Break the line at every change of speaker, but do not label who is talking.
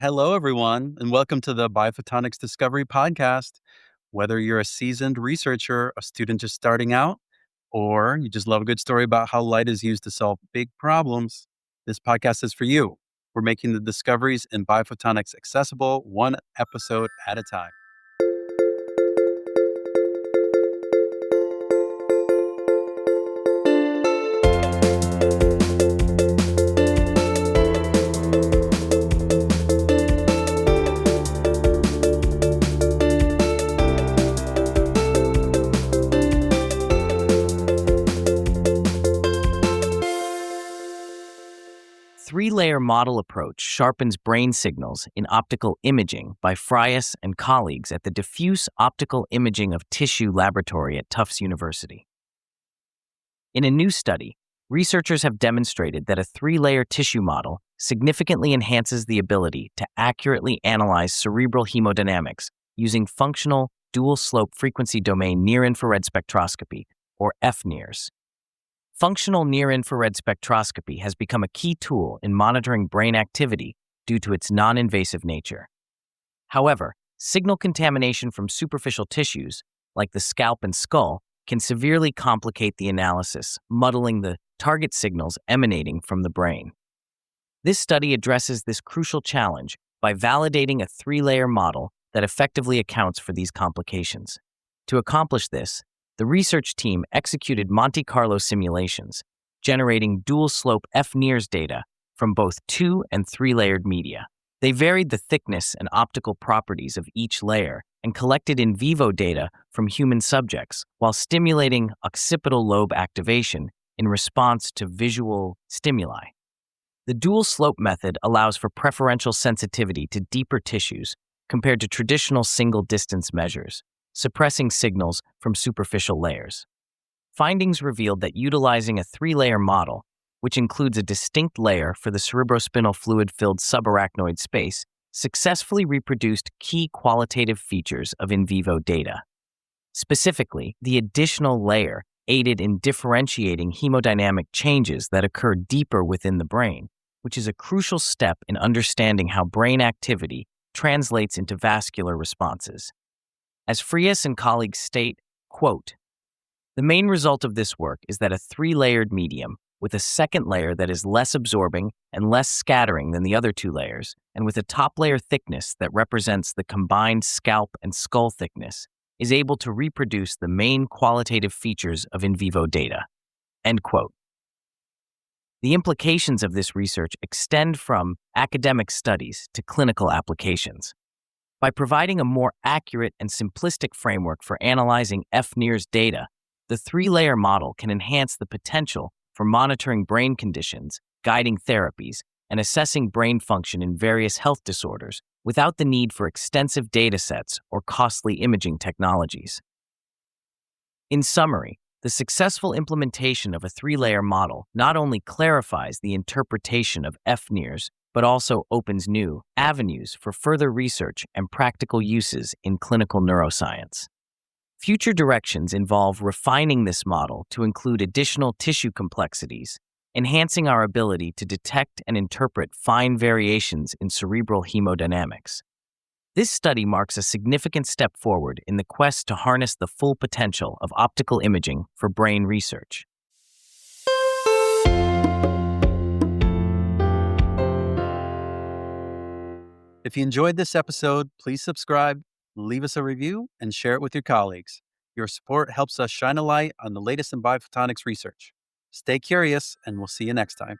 Hello, everyone, and welcome to the Biophotonics Discovery Podcast. Whether you're a seasoned researcher, a student just starting out, or you just love a good story about how light is used to solve big problems, this podcast is for you. We're making the discoveries in biophotonics accessible one episode at a time.
Three-layer model approach sharpens brain signals in optical imaging by Frias and colleagues at the Diffuse Optical Imaging of Tissue Laboratory at Tufts University. In a new study, researchers have demonstrated that a three-layer tissue model significantly enhances the ability to accurately analyze cerebral hemodynamics using functional dual-slope frequency domain near-infrared spectroscopy, or FNIRS. Functional near-infrared spectroscopy has become a key tool in monitoring brain activity due to its non-invasive nature. However, signal contamination from superficial tissues, like the scalp and skull, can severely complicate the analysis, muddling the target signals emanating from the brain. This study addresses this crucial challenge by validating a three-layer model that effectively accounts for these complications. To accomplish this, the research team executed Monte Carlo simulations, generating dual-slope FNIRS data from both two- and three-layered media. They varied the thickness and optical properties of each layer and collected in vivo data from human subjects while stimulating occipital lobe activation in response to visual stimuli. The dual-slope method allows for preferential sensitivity to deeper tissues compared to traditional single-distance measures, suppressing signals from superficial layers. Findings revealed that utilizing a three-layer model, which includes a distinct layer for the cerebrospinal fluid-filled subarachnoid space, successfully reproduced key qualitative features of in vivo data. Specifically, the additional layer aided in differentiating hemodynamic changes that occur deeper within the brain, which is a crucial step in understanding how brain activity translates into vascular responses. As Frias and colleagues state, quote, "The main result of this work is that a three-layered medium, with a second layer that is less absorbing and less scattering than the other two layers, and with a top layer thickness that represents the combined scalp and skull thickness, is able to reproduce the main qualitative features of in vivo data." End quote. The implications of this research extend from academic studies to clinical applications. By providing a more accurate and simplistic framework for analyzing FNIRS data, the three-layer model can enhance the potential for monitoring brain conditions, guiding therapies, and assessing brain function in various health disorders without the need for extensive datasets or costly imaging technologies. In summary, the successful implementation of a three-layer model not only clarifies the interpretation of FNIRS, but also opens new avenues for further research and practical uses in clinical neuroscience. Future directions involve refining this model to include additional tissue complexities, enhancing our ability to detect and interpret fine variations in cerebral hemodynamics. This study marks a significant step forward in the quest to harness the full potential of optical imaging for brain research.
If you enjoyed this episode, please subscribe, leave us a review, and share it with your colleagues. Your support helps us shine a light on the latest in biophotonics research. Stay curious, and we'll see you next time.